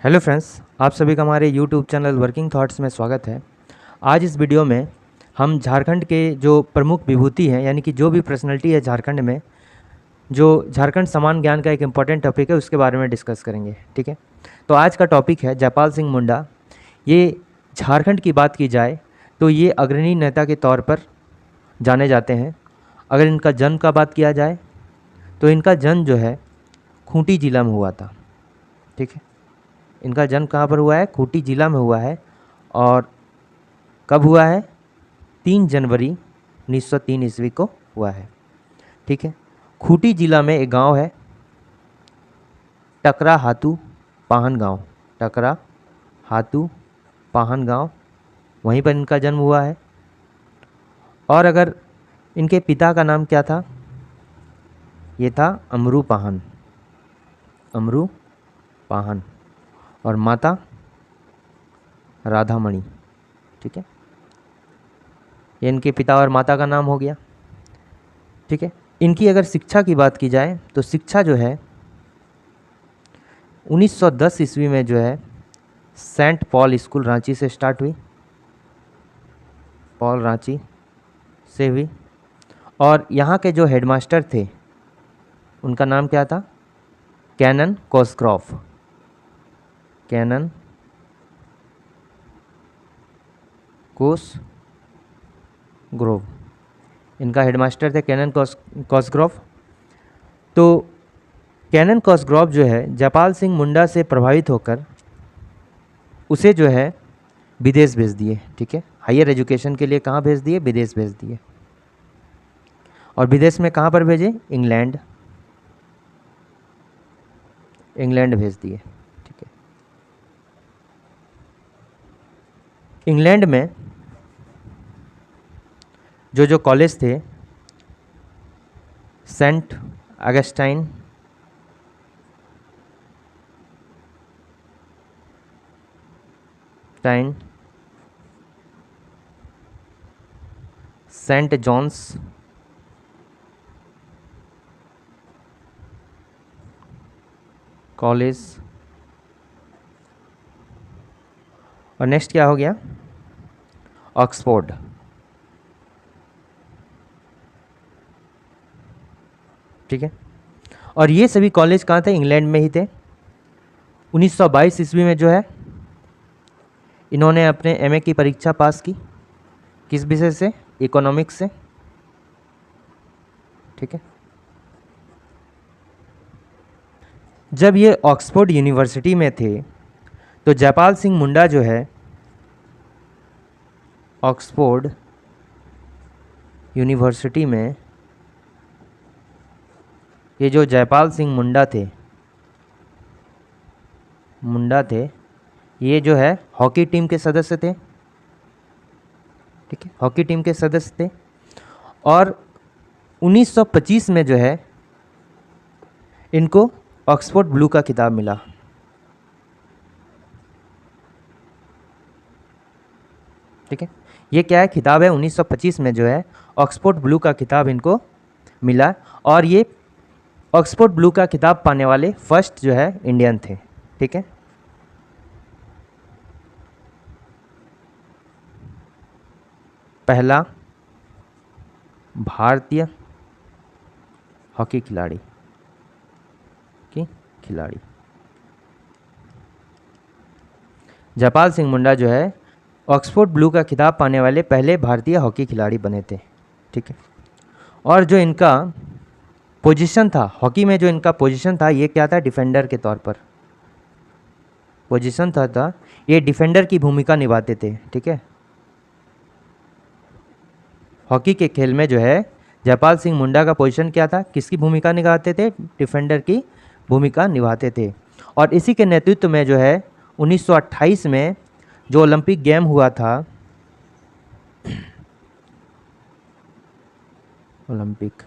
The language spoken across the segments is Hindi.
हेलो फ्रेंड्स, आप सभी का हमारे यूट्यूब चैनल वर्किंग थॉट्स में स्वागत है। आज इस वीडियो में हम झारखंड के जो प्रमुख विभूति हैं, यानी कि जो भी पर्सनैलिटी है झारखंड में, जो झारखंड समान ज्ञान का एक इम्पॉर्टेंट टॉपिक है, उसके बारे में डिस्कस करेंगे। ठीक है, तो आज का टॉपिक है जयपाल सिंह मुंडा। ये झारखंड की बात की जाए तो ये अग्रणी नेता के तौर पर जाने जाते हैं। अगर इनका जन्म का बात किया जाए तो इनका जन्म जो है खूंटी जिला में हुआ था। ठीक है, इनका जन्म कहाँ पर हुआ है? खूंटी जिला में हुआ है। और कब हुआ है? 3 जनवरी 1903 ईस्वी को हुआ है। ठीक है, खूंटी जिला में एक गांव है टकरा हाथू पाहन गांव। टकरा हाथू पाहन गांव, वहीं पर इनका जन्म हुआ है। और अगर इनके पिता का नाम क्या था? ये था अमरू पाहन। अमरू पाहन। और माता राधामणि। ठीक है, ये इनके पिता और माता का नाम हो गया। ठीक है, इनकी अगर शिक्षा की बात की जाए तो शिक्षा जो है 1910 ईस्वी में जो है सेंट पॉल स्कूल रांची से स्टार्ट हुई। पॉल रांची से हुई। और यहाँ के जो हेडमास्टर थे उनका नाम क्या था? कैनन कॉसग्रॉफ। कैनन कोसग्रोव, इनका हेडमास्टर थे कैनन कॉसग्रॉफ। तो कैनन कॉसग्रॉफ जो है जयपाल सिंह मुंडा से प्रभावित होकर उसे जो है विदेश भेज दिए। ठीक है, हायर एजुकेशन के लिए कहाँ भेज दिए? विदेश भेज दिए। और विदेश में कहाँ पर भेजे? इंग्लैंड। इंग्लैंड भेज दिए। ठीक है, इंग्लैंड में जो कॉलेज थे, Saint Augustine, Saint John's, college, और नेक्स्ट क्या हो गया? ऑक्सफोर्ड। ठीक है, और ये सभी कॉलेज कहाँ थे? इंग्लैंड में ही थे। 1922 ईस्वी में जो है इन्होंने अपने एमए की परीक्षा पास की। किस विषय से? इकोनॉमिक्स से। ठीक है, जब ये ऑक्सफोर्ड यूनिवर्सिटी में थे तो जयपाल सिंह मुंडा जो है ऑक्सफोर्ड यूनिवर्सिटी में, ये जो जयपाल सिंह मुंडा थे, ये जो है हॉकी टीम के सदस्य थे। ठीक है, हॉकी टीम के सदस्य थे। और 1925 में जो है इनको ऑक्सफोर्ड ब्लू का खिताब मिला। ठीक है, ये क्या है? खिताब है 1925 में जो है ऑक्सफोर्ड ब्लू का खिताब इनको मिला। और ये ऑक्सफोर्ड ब्लू का खिताब पाने वाले फर्स्ट जो है इंडियन थे। ठीक है, पहला भारतीय हॉकी खिलाड़ी जयपाल सिंह मुंडा जो है ऑक्सफोर्ड ब्लू का खिताब पाने वाले पहले भारतीय हॉकी खिलाड़ी बने थे। ठीक है, और जो इनका पोजीशन था हॉकी में, जो इनका पोजीशन था, ये क्या था? डिफेंडर के तौर पर पोजीशन था ये डिफेंडर की भूमिका निभाते थे। ठीक है, हॉकी के खेल में जो है जयपाल सिंह मुंडा का पोजीशन क्या था? किसकी भूमिका निभाते थे? डिफेंडर की भूमिका निभाते थे। और इसी के नेतृत्व में जो है 1928 में जो ओलंपिक गेम हुआ था, ओलंपिक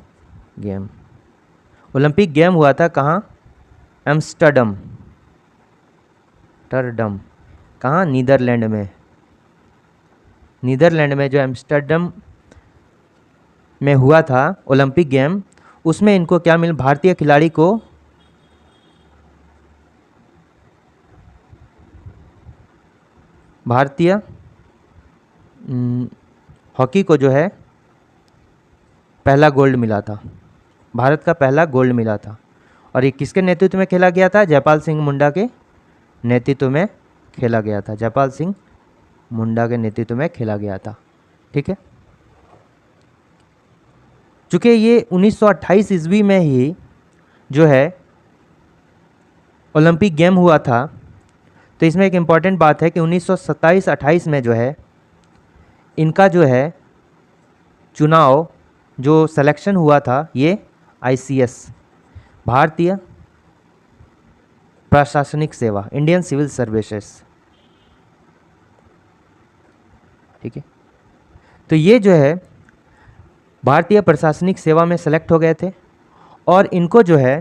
गेम हुआ था कहाँ? एम्स्टर्डम। कहाँ? नीदरलैंड में जो एम्स्टर्डम में हुआ था ओलंपिक गेम, उसमें इनको क्या मिला? भारतीय खिलाड़ी को भारतीय हॉकी को जो है पहला गोल्ड मिला था, भारत का पहला गोल्ड मिला था। और ये किसके नेतृत्व में खेला गया था? जयपाल सिंह मुंडा के नेतृत्व में खेला गया था। जयपाल सिंह मुंडा के नेतृत्व में खेला गया था। ठीक है, चूँकि ये 1928 ईस्वी में ही जो है ओलंपिक गेम हुआ था, तो इसमें एक इम्पॉर्टेंट बात है कि 1927-28 में जो है इनका जो है चुनाव, जो सिलेक्शन हुआ था, ये ICS, भारतीय प्रशासनिक सेवा, इंडियन सिविल सर्विसेज। ठीक है, तो ये जो है भारतीय प्रशासनिक सेवा में सेलेक्ट हो गए थे और इनको जो है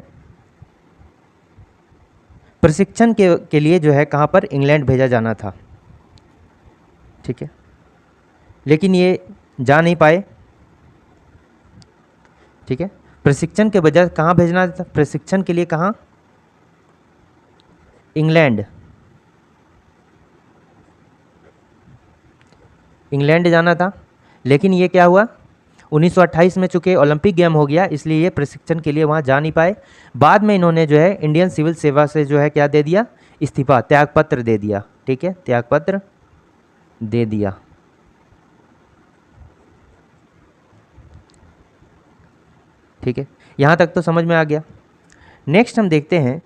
प्रशिक्षण के लिए जो है कहाँ पर? इंग्लैंड भेजा जाना था। ठीक है, लेकिन ये जा नहीं पाए। ठीक है, प्रशिक्षण के बजाय कहाँ भेजना था? प्रशिक्षण के लिए कहाँ? इंग्लैंड। इंग्लैंड जाना था, लेकिन ये क्या हुआ? 1928 में चूँकि ओलंपिक गेम हो गया, इसलिए ये प्रशिक्षण के लिए वहाँ जा नहीं पाए। बाद में इन्होंने जो है इंडियन सिविल सेवा से जो है क्या दे दिया? इस्तीफा, त्यागपत्र दे दिया। ठीक है, त्यागपत्र दे दिया। ठीक है, यहाँ तक तो समझ में आ गया। नेक्स्ट हम देखते हैं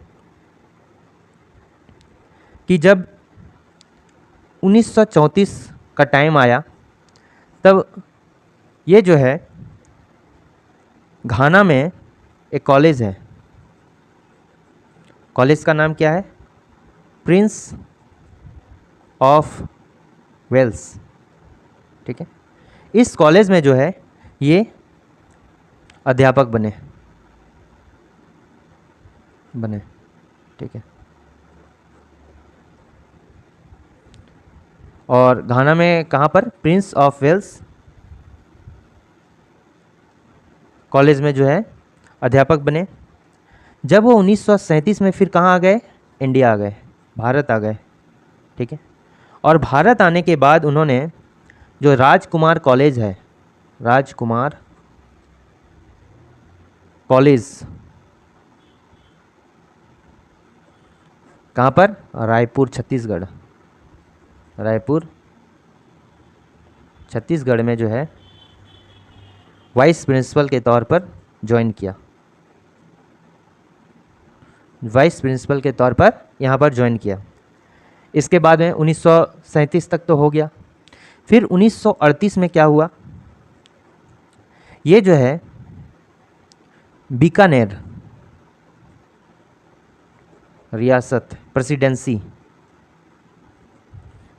कि जब 1934 का टाइम आया, तब ये जो है घाना में एक कॉलेज है। कॉलेज का नाम क्या है? Prince of Wales. ठीक है, इस कॉलेज में जो है ये अध्यापक बने। ठीक है, और घाना में कहाँ पर? प्रिंस ऑफ वेल्स कॉलेज में जो है अध्यापक बने। जब वो 1937 में फिर कहाँ आ गए? इंडिया आ गए, भारत आ गए। ठीक है, और भारत आने के बाद उन्होंने जो राजकुमार कॉलेज है, राजकुमार कॉलेज, कहाँ पर? रायपुर, छत्तीसगढ़। रायपुर छत्तीसगढ़ में जो है वाइस प्रिंसिपल के तौर पर ज्वाइन किया। वाइस प्रिंसिपल के तौर पर यहाँ पर ज्वाइन किया। इसके बाद में 1937 तक तो हो गया। फिर 1938 में क्या हुआ? ये जो है बीकानेर रियासत, प्रेसिडेंसी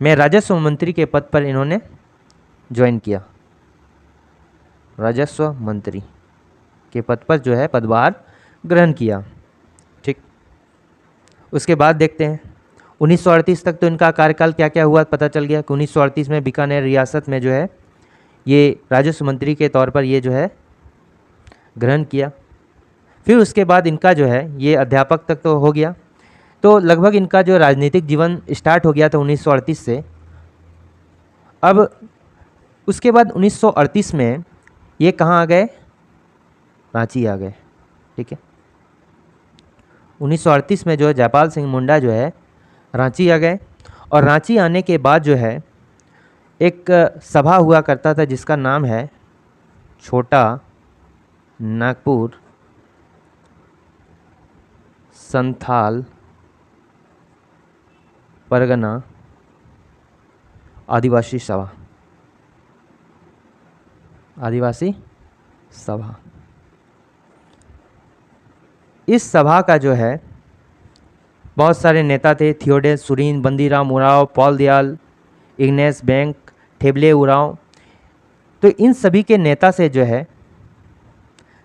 में राजस्व मंत्री के पद पर इन्होंने ज्वाइन किया। राजस्व मंत्री के पद पर जो है पदभार ग्रहण किया। ठीक, उसके बाद देखते हैं 1938 तक तो इनका कार्यकाल क्या क्या हुआ पता चल गया कि 1938 में बीकानेर रियासत में जो है ये राजस्व मंत्री के तौर पर ये जो है ग्रहण किया। फिर उसके बाद इनका जो है ये अध्यापक तक तो हो गया। तो लगभग इनका जो राजनीतिक जीवन स्टार्ट हो गया था 1938 से। अब उसके बाद 1938 में ये कहाँ आ गए? रांची आ गए। ठीक है, 1938 में जो है जयपाल सिंह मुंडा जो है रांची आ गए। और रांची आने के बाद जो है एक सभा हुआ करता था जिसका नाम है छोटा नागपुर संथाल परगना आदिवासी सभा। आदिवासी सभा, इस सभा का जो है बहुत सारे नेता थे। Theodes Surin, Bandiram Oraon, Paul Dayal, Ignes Beck, Theble Oraon. तो इन सभी के नेता से जो है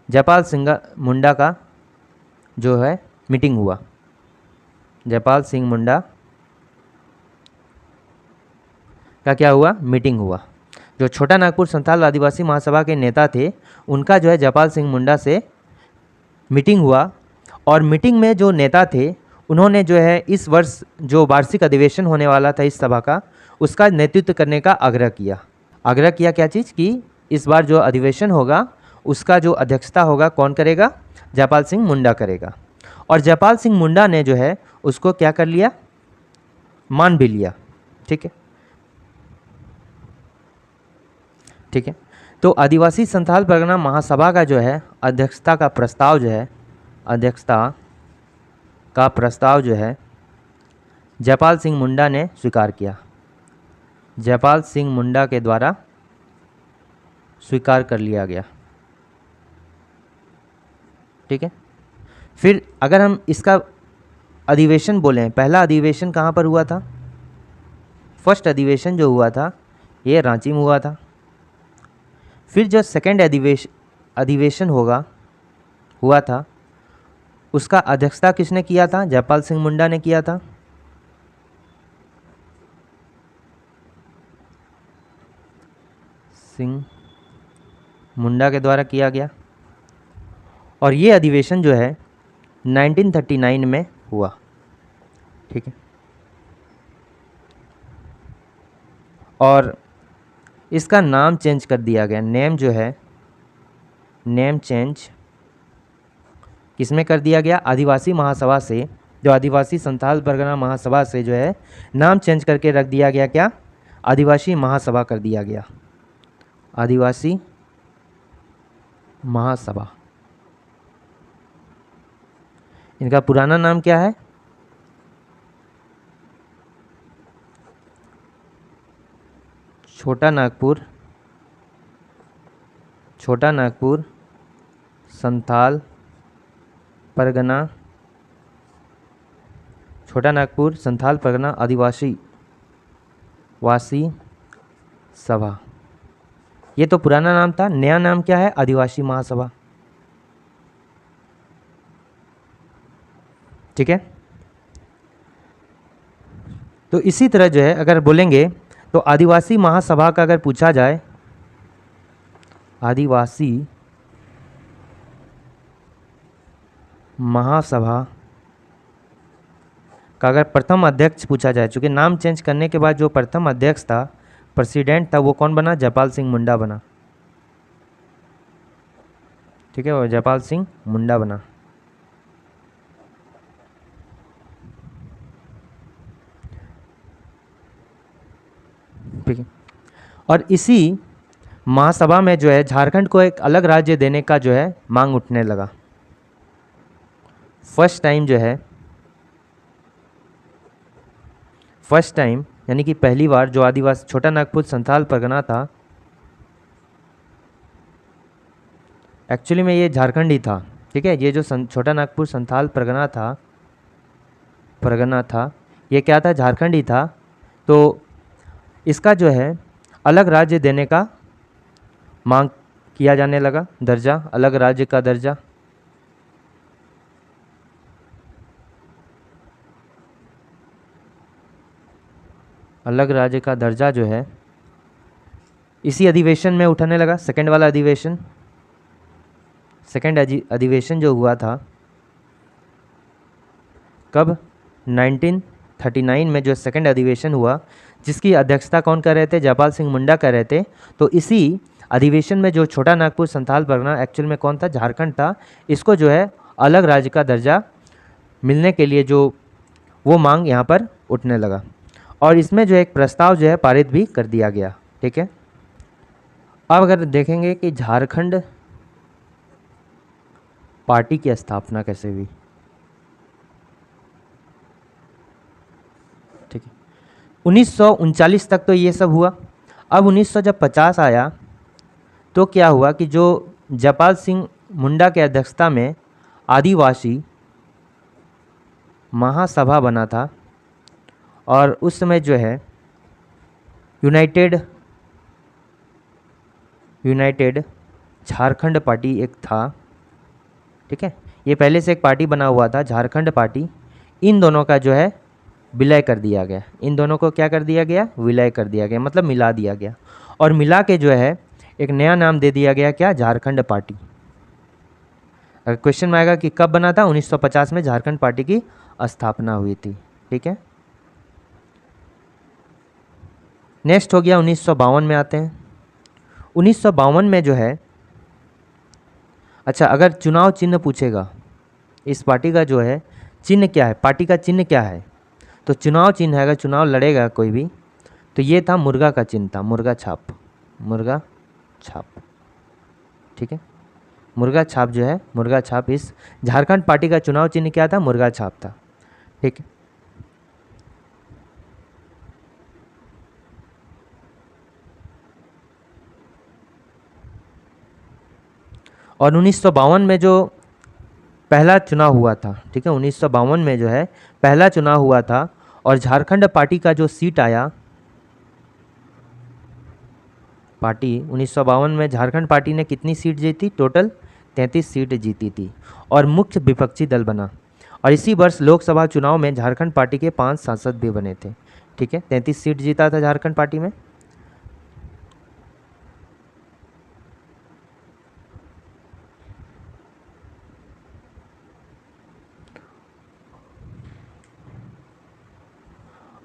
जयपाल सिंह मुंडा का जो है मीटिंग हुआ। जयपाल सिंह मुंडा का क्या हुआ? मीटिंग हुआ। जो छोटा नागपुर संथाल आदिवासी महासभा के नेता थे उनका जो है जयपाल सिंह मुंडा से मीटिंग हुआ। और मीटिंग में जो नेता थे उन्होंने जो है इस वर्ष जो वार्षिक अधिवेशन होने वाला था इस सभा का, उसका नेतृत्व करने का आग्रह किया। आग्रह किया क्या चीज़ कि इस बार जो अधिवेशन होगा उसका जो अध्यक्षता होगा कौन करेगा? जयपाल सिंह मुंडा करेगा। और जयपाल सिंह मुंडा ने जो है उसको क्या कर लिया? मान भी लिया। ठीक है, ठीक है। तो आदिवासी संथाल परगना महासभा का जो है अध्यक्षता का प्रस्ताव जो है, अध्यक्षता का प्रस्ताव जो है जयपाल सिंह मुंडा ने स्वीकार किया। जयपाल सिंह मुंडा के द्वारा स्वीकार कर लिया गया। ठीक है। फिर अगर हम इसका अधिवेशन बोलें, पहला अधिवेशन कहाँ पर हुआ था? फर्स्ट अधिवेशन जो हुआ था ये रांची में हुआ था। फिर जो सेकंड अधिवेशन हुआ था उसका अध्यक्षता किसने किया था? जयपाल सिंह मुंडा ने किया था। सिंह मुंडा के द्वारा किया गया। और ये अधिवेशन जो है 1939 में हुआ। ठीक है। और इसका नाम चेंज कर दिया गया। नेम जो है, नेम चेंज किसमें कर दिया गया? आदिवासी महासभा से, जो आदिवासी संथाल परगना महासभा से जो है नाम चेंज करके रख दिया गया। क्या? आदिवासी महासभा कर दिया गया। आदिवासी महासभा। इनका पुराना नाम क्या है? छोटा नागपुर संथाल परगना, छोटा नागपुर संथाल परगना आदिवासी सभा। ये तो पुराना नाम था। नया नाम क्या है? आदिवासी महासभा। ठीक है। तो इसी तरह जो है अगर बोलेंगे तो आदिवासी महासभा का अगर पूछा जाए, आदिवासी महासभा का अगर प्रथम अध्यक्ष पूछा जाए, चूँकि नाम चेंज करने के बाद जो प्रथम अध्यक्ष था, प्रेसिडेंट था, वो कौन बना? जयपाल सिंह मुंडा बना। ठीक है, वो जयपाल सिंह मुंडा बना। ठीक है। और इसी महासभा में जो है झारखंड को एक अलग राज्य देने का जो है मांग उठने लगा। फर्स्ट टाइम यानी कि पहली बार जो आदिवासी छोटा नागपुर संथाल परगना था, एक्चुअली में ये झारखंड ही था। ठीक है, ये जो छोटा नागपुर संथाल परगना था ये क्या था? झारखंड ही था। तो इसका जो है अलग राज्य देने का मांग किया जाने लगा। दर्जा, अलग राज्य का दर्जा। अलग राज्य का दर्जा जो है इसी अधिवेशन में उठाने लगा। सेकंड वाला अधिवेशन, सेकंड अधिवेशन जो हुआ था कब? 1939 में जो सेकंड अधिवेशन हुआ, जिसकी अध्यक्षता कौन कर रहे थे? जयपाल सिंह मुंडा कर रहे थे। तो इसी अधिवेशन में जो छोटा नागपुर संथाल परगना एक्चुअल में कौन था? झारखंड था। इसको जो है अलग राज्य का दर्जा मिलने के लिए जो वो मांग यहाँ पर उठने लगा। और इसमें जो एक प्रस्ताव जो है पारित भी कर दिया गया। ठीक है। अब अगर देखेंगे कि झारखंड पार्टी की स्थापना कैसे हुई। ठीक है, 1939 तक तो ये सब हुआ। अब 1950 आया तो क्या हुआ कि जो जयपाल सिंह मुंडा के अध्यक्षता में आदिवासी महासभा बना था, और उस समय जो है यूनाइटेड झारखंड पार्टी एक था। ठीक है, ये पहले से एक पार्टी बना हुआ था, झारखंड पार्टी। इन दोनों का जो है विलय कर दिया गया। इन दोनों को क्या कर दिया गया? विलय कर दिया गया, मतलब मिला दिया गया। और मिला के जो है एक नया नाम दे दिया गया। क्या? झारखंड पार्टी। अगर क्वेश्चन में आएगा कि कब बना था? 1950 में झारखंड पार्टी की स्थापना हुई थी। ठीक है, नेक्स्ट हो गया 1952 में आते हैं। 1952 में जो है, अच्छा अगर चुनाव चिन्ह पूछेगा इस पार्टी का जो है चिन्ह क्या है, पार्टी का चिन्ह क्या है, तो चुनाव चिन्ह है, अगर चुनाव लड़ेगा कोई भी तो ये था मुर्गा का चिन्ह था, मुर्गा छाप, मुर्गा छाप। ठीक है, मुर्गा छाप जो है, मुर्गा छाप, इस झारखंड पार्टी का चुनाव चिन्ह क्या था, मुर्गा छाप था। ठीक है, और 1952 में जो पहला चुनाव हुआ था, ठीक है, 1952 में जो है पहला चुनाव हुआ था, और झारखंड पार्टी का जो सीट आया, पार्टी 1952 में झारखंड पार्टी ने कितनी सीट जीती, टोटल 33 सीट जीती थी, और मुख्य विपक्षी दल बना। और इसी वर्ष लोकसभा चुनाव में झारखंड पार्टी के 5 सांसद भी बने थे। ठीक है, 33 सीट जीता था झारखंड पार्टी में।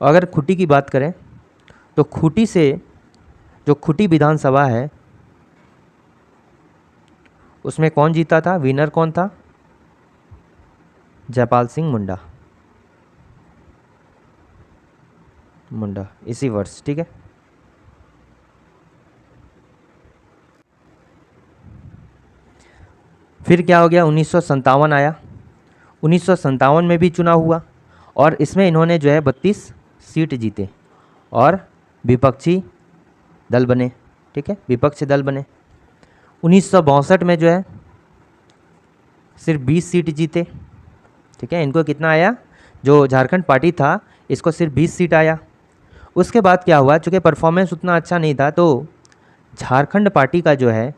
अगर खूंटी की बात करें तो खूंटी से जो खूंटी विधानसभा है उसमें कौन जीता था, विनर कौन था, जयपाल सिंह मुंडा, मुंडा इसी वर्ष। ठीक है, फिर क्या हो गया, 1957 आया। 1957 में भी चुनाव हुआ, और इसमें इन्होंने जो है 32 सीट जीते और विपक्षी दल बने। ठीक है, विपक्षी दल बने। 1962 में जो है सिर्फ 20 सीट जीते। ठीक है, इनको कितना आया, जो झारखंड पार्टी था इसको सिर्फ 20 सीट आया। उसके बाद क्या हुआ, चूँकि परफॉर्मेंस उतना अच्छा नहीं था, तो झारखंड पार्टी का जो है,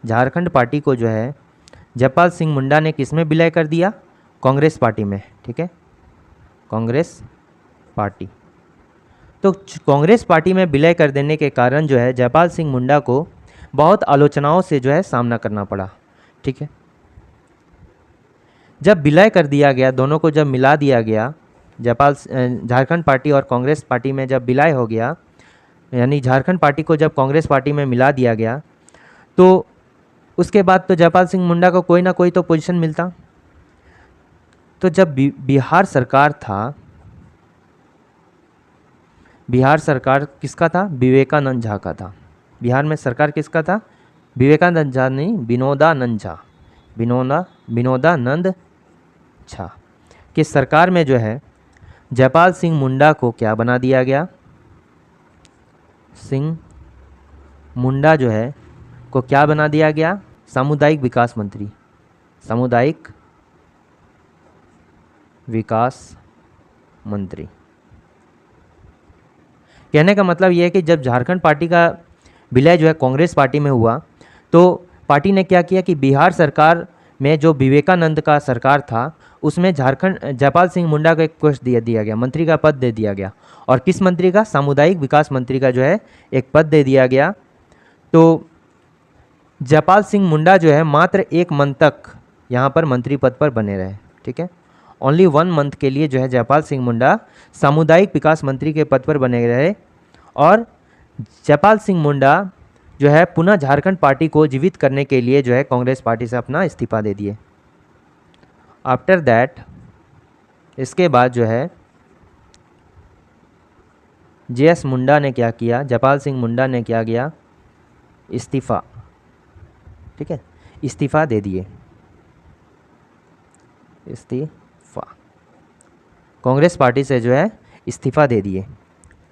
झारखंड पार्टी को जो है जयपाल सिंह मुंडा ने किस में विलय कर दिया, कांग्रेस पार्टी में। ठीक है, कांग्रेस पार्टी। तो कांग्रेस पार्टी में विलय कर देने के कारण जो है जयपाल सिंह मुंडा को बहुत आलोचनाओं से जो है सामना करना पड़ा। ठीक है, जब विलय कर दिया गया, दोनों को जब मिला दिया गया, जयपाल झारखंड पार्टी और कांग्रेस पार्टी में जब विलय हो गया, यानी झारखंड पार्टी को जब कांग्रेस पार्टी में मिला दिया गया, तो उसके बाद तो जयपाल सिंह मुंडा को कोई ना कोई तो पोजीशन मिलता। तो जब बिहार सरकार था, बिहार सरकार किसका था, विवेकानंद झा का था। बिहार में सरकार किसका था, विवेकानंद झा नहीं, विनोदानंद झा, विनोदानंद झा की सरकार में जो है जयपाल सिंह मुंडा को क्या बना दिया गया, सिंह मुंडा जो है को क्या बना दिया गया, सामुदायिक विकास मंत्री, सामुदायिक विकास मंत्री। कहने का मतलब यह है कि जब झारखंड पार्टी का विलय जो है कांग्रेस पार्टी में हुआ, तो पार्टी ने क्या किया कि बिहार सरकार में जो विवेकानंद का सरकार था उसमें झारखंड जयपाल सिंह मुंडा को एक पोस्ट दिया गया, मंत्री का पद दे दिया गया। और किस मंत्री का, सामुदायिक विकास मंत्री का जो है एक पद दे दिया गया। तो जयपाल सिंह मुंडा जो है मात्र 1 मंथ तक यहाँ पर मंत्री पद पर बने रहे। ठीक है, ओनली 1 मंथ के लिए जो है जयपाल सिंह मुंडा सामुदायिक विकास मंत्री के पद पर बने रहे, और जयपाल सिंह मुंडा जो है पुनः झारखंड पार्टी को जीवित करने के लिए जो है कांग्रेस पार्टी से अपना इस्तीफा दे दिए। आफ्टर दैट, इसके बाद जो है JS मुंडा ने क्या किया, जयपाल सिंह मुंडा ने क्या किया, इस्तीफा। ठीक है, इस्तीफा दे दिए, इस्तीफा, कांग्रेस पार्टी से जो है इस्तीफा दे दिए।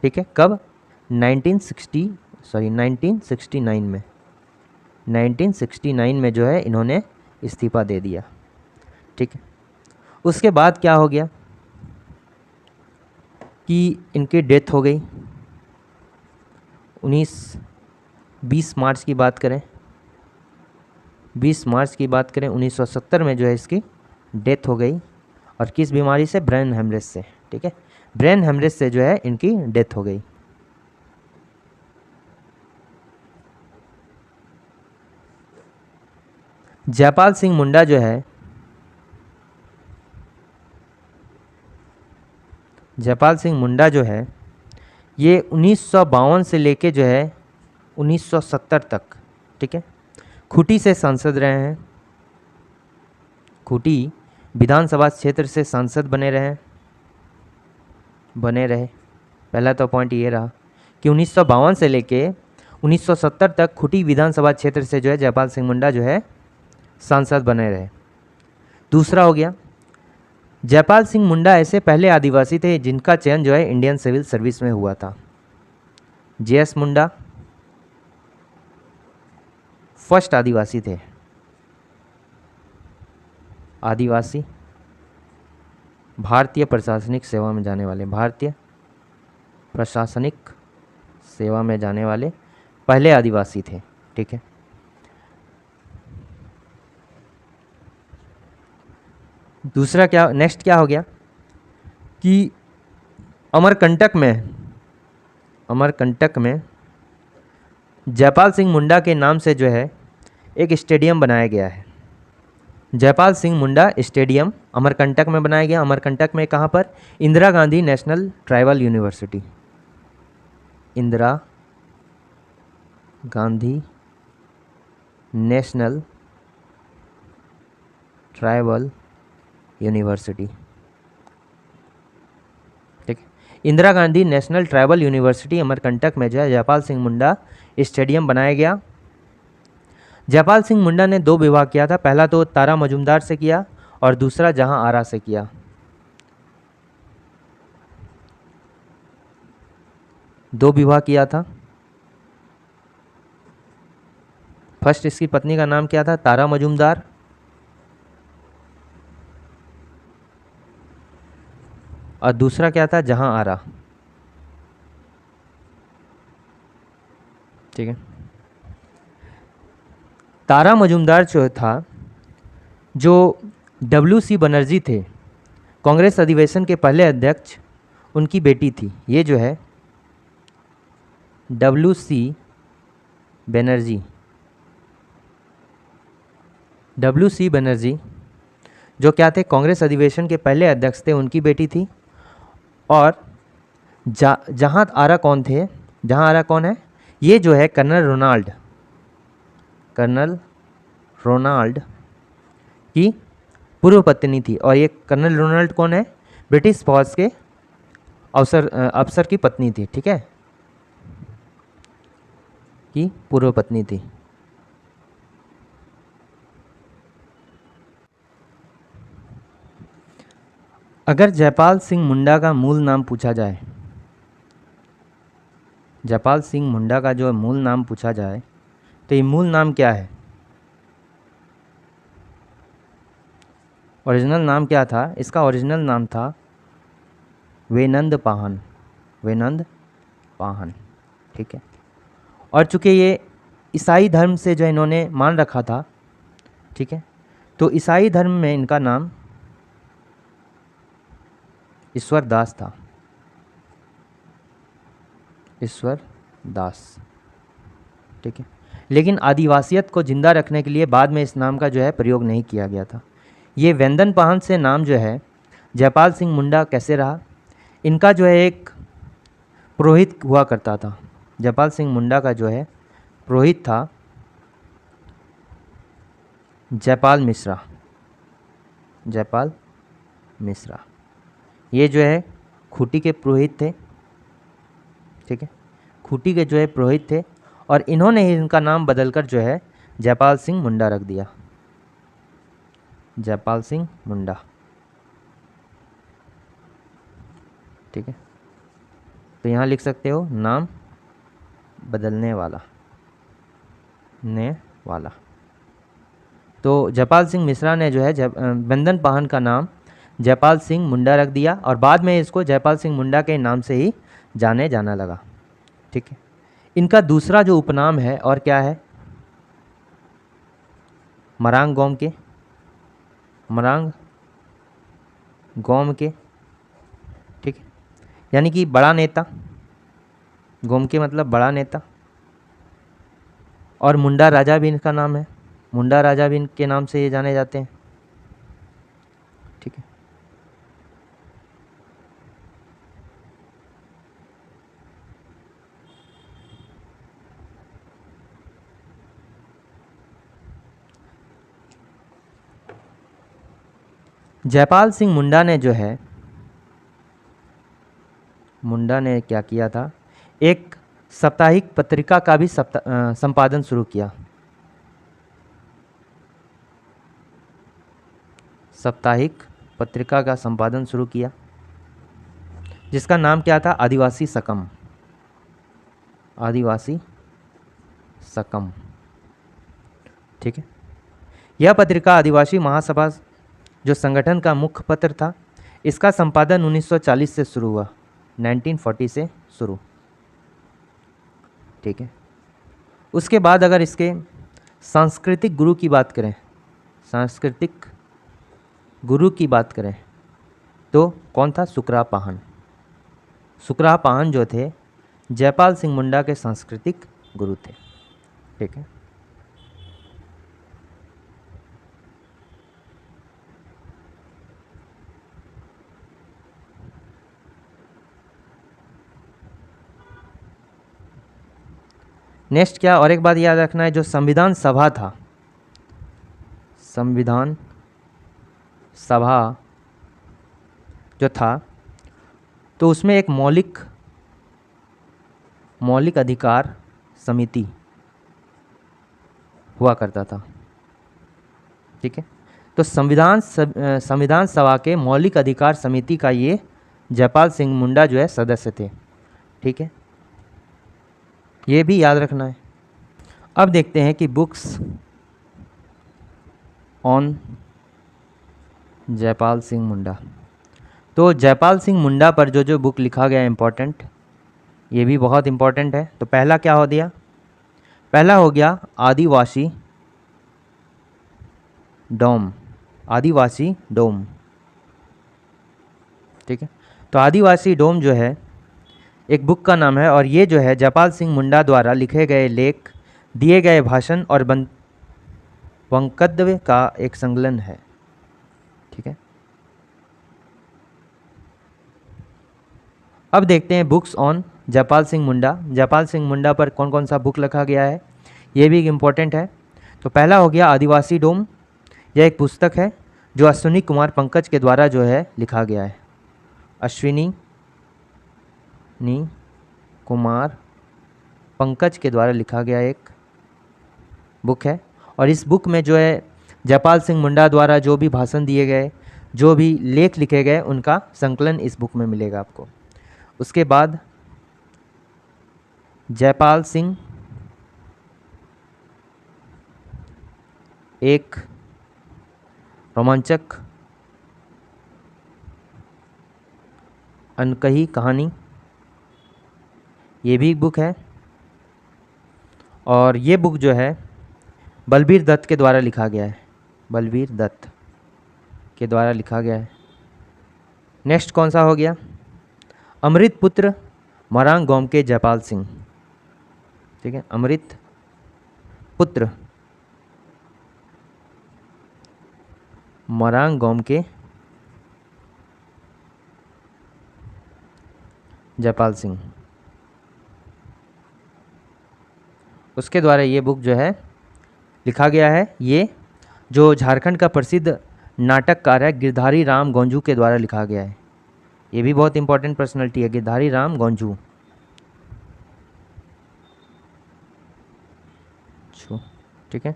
ठीक है, कब, 1969 में, 1969 में जो है इन्होंने इस्तीफा दे दिया। ठीक है, उसके बाद क्या हो गया कि इनकी डेथ हो गई। 20 मार्च की बात करें, 20 मार्च की बात करें 1970 में जो है इसकी डेथ हो गई, और किस बीमारी से, ब्रेन हेमरेज से। ठीक है, ब्रेन हेमरेज से जो है इनकी डेथ हो गई। जयपाल सिंह मुंडा जो है जयपाल सिंह मुंडा जो है ये 1952 से लेके जो है 1970 तक, ठीक है, खूंटी से सांसद रहे हैं। खूंटी विधानसभा क्षेत्र से सांसद बने रहे। पहला तो पॉइंट ये रहा कि 1952 से लेके 1970 तक खूंटी विधानसभा क्षेत्र से जो है जयपाल सिंह मुंडा जो है सांसद बने रहे। दूसरा हो गया, जयपाल सिंह मुंडा ऐसे पहले आदिवासी थे जिनका चयन जो है इंडियन सिविल सर्विस में हुआ था। जेएस मुंडा फर्स्ट आदिवासी थे, आदिवासी भारतीय प्रशासनिक सेवा में जाने वाले, भारतीय प्रशासनिक सेवा में जाने वाले पहले आदिवासी थे, ठीक है। दूसरा क्या, नेक्स्ट क्या हो गया कि अमरकंटक में जयपाल सिंह मुंडा के नाम से जो है एक स्टेडियम बनाया गया है। जयपाल सिंह मुंडा स्टेडियम अमरकंटक में बनाया गया। अमरकंटक में कहाँ पर? Indira Gandhi national tribal university, Indira Gandhi national tribal university, ठीक है। Indira Gandhi national tribal university Amarkantak में जो है जयपाल सिंह मुंडा स्टेडियम बनाया गया। जयपाल सिंह मुंडा ने 2 विवाह किया था। पहला तो तारा मजुमदार से किया और दूसरा जहां आरा से किया। दो विवाह किया था। फर्स्ट इसकी पत्नी का नाम क्या था? तारा मजुमदार। और दूसरा क्या था? जहां आरा, ठीक है। तारा मजुमदार जो था, जो WC बनर्जी थे कांग्रेस अधिवेशन के पहले अध्यक्ष, उनकी बेटी थी। ये जो है WC बनर्जी जो क्या थे? कांग्रेस अधिवेशन के पहले अध्यक्ष थे, उनकी बेटी थी। और जहां आरा कौन थे? जहां आरा कौन है? ये जो है कर्नल रोनाल्ड की पूर्व पत्नी थी। और ये कर्नल रोनाल्ड कौन है? ब्रिटिश फौज के अफसर की पत्नी थी, ठीक है, की पूर्व पत्नी थी। अगर जयपाल सिंह मुंडा का मूल नाम पूछा जाए, जयपाल सिंह मुंडा का जो मूल नाम पूछा जाए तो ये मूल नाम क्या है? ओरिजिनल नाम क्या था? इसका ओरिजिनल नाम था वेनंद पाहन, ठीक है। और चूँकि ये ईसाई धर्म से जो इन्होंने मान रखा था, ठीक है, तो ईसाई धर्म में इनका नाम ईश्वर दास था, ईश्वर दास, ठीक है। लेकिन आदिवासियत को जिंदा रखने के लिए बाद में इस नाम का जो है प्रयोग नहीं किया गया था। ये वेंदन पाहन से नाम जो है जयपाल सिंह मुंडा कैसे रहा? इनका जो है एक पुरोहित हुआ करता था। जयपाल सिंह मुंडा का जो है पुरोहित था जयपाल मिश्रा। ये जो है खूंटी के पुरोहित थे, ठीक है, खूंटी के जो है पुरोहित थे। और इन्होंने ही इनका नाम बदलकर जो है जयपाल सिंह मुंडा रख दिया, जयपाल सिंह मुंडा, ठीक है। तो यहाँ लिख सकते हो नाम बदलने वाला, तो जयपाल सिंह मिश्रा ने जो है वेंदन पाहन का नाम जयपाल सिंह मुंडा रख दिया और बाद में इसको जयपाल सिंह मुंडा के नाम से ही जाना लगा, ठीक है। इनका दूसरा जो उपनाम है और क्या है? मरांग गोम के, ठीक है, यानी कि बड़ा नेता। गोम के मतलब बड़ा नेता। और मुंडा राजा भी इनका नाम है, मुंडा राजा भी इनके नाम से ये जाने जाते हैं, ठीक है। जयपाल सिंह मुंडा ने जो है, मुंडा ने क्या किया था, एक साप्ताहिक पत्रिका का भी संपादन शुरू किया। साप्ताहिक पत्रिका का संपादन शुरू किया जिसका नाम क्या था, आदिवासी सकम। आदिवासी सकम, ठीक है। यह पत्रिका आदिवासी महासभा जो संगठन का मुख्य पत्र था, इसका संपादन 1940 से शुरू हुआ, 1940 से शुरू, ठीक है। उसके बाद अगर इसके सांस्कृतिक गुरु की बात करें, सांस्कृतिक गुरु की बात करें तो कौन था, सुकरा पाहन। सुकरा पाहन जो थे जयपाल सिंह मुंडा के सांस्कृतिक गुरु थे, ठीक है। नेक्स्ट क्या, और एक बात याद रखना है, जो संविधान सभा था, संविधान सभा जो था, तो उसमें एक मौलिक अधिकार समिति हुआ करता था, ठीक है। तो संविधान सभा के मौलिक अधिकार समिति का ये जयपाल सिंह मुंडा जो है सदस्य थे, ठीक है। ये भी याद रखना है। अब देखते हैं कि बुक्स ऑन जयपाल सिंह मुंडा। तो जयपाल सिंह मुंडा पर जो जो बुक लिखा गया है इम्पोर्टेंट, ये भी बहुत इम्पोर्टेंट है। तो पहला क्या हो गया, पहला हो गया आदिवासी डोम, आदिवासी डोम, ठीक है। तो आदिवासी डोम जो है एक बुक का नाम है, और ये जो है जयपाल सिंह मुंडा द्वारा लिखे गए लेख, दिए गए भाषण और वक्तव्य का एक संकलन है, ठीक है। अब देखते हैं बुक्स ऑन जयपाल सिंह मुंडा। जयपाल सिंह मुंडा पर कौन कौन सा बुक लिखा गया है, ये भी इम्पोर्टेंट है। तो पहला हो गया आदिवासी डोम, यह एक पुस्तक है जो अश्विनी कुमार पंकज के द्वारा जो है लिखा गया है। अश्विनी कुमार पंकज के द्वारा लिखा गया एक बुक है, और इस बुक में जो है जयपाल सिंह मुंडा द्वारा जो भी भाषण दिए गए, जो भी लेख लिखे गए, उनका संकलन इस बुक में मिलेगा आपको। उसके बाद जयपाल सिंह एक रोमांचक अनकही कहानी, ये भी एक बुक है, और ये बुक जो है बलबीर दत्त के द्वारा लिखा गया है, बलबीर दत्त के द्वारा लिखा गया है। नेक्स्ट कौन सा हो गया, अमृत पुत्र मरांग गांव के जयपाल सिंह, ठीक है। अमृत पुत्र मरांग गांव के जयपाल सिंह, उसके द्वारा ये बुक जो है लिखा गया है। ये जो झारखंड का प्रसिद्ध नाटककार है गिरधारी राम गौंजू के द्वारा लिखा गया है। ये भी बहुत इंपॉर्टेंट पर्सनालिटी है, गिरधारी राम गौंजू, ठीक है।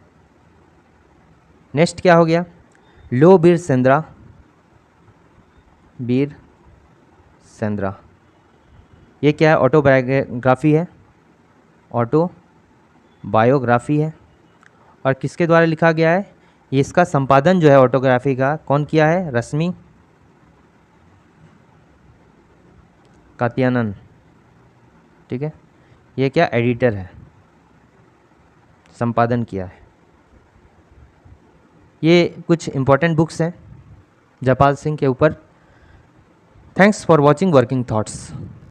नेक्स्ट क्या हो गया, लो वीर सेंद्रा, वीर सेंद्रा, ये क्या है, ऑटोबायोग्राफी है, ऑटोबायोग्राफी है, और किसके द्वारा लिखा गया है, ये इसका संपादन जो है ऑटोग्राफी का कौन किया है, रश्मि कात्यानन, ठीक है। ये क्या एडिटर है, संपादन किया है। ये कुछ इम्पोर्टेंट बुक्स हैं जयपाल सिंह के ऊपर। Thanks for watching working thoughts.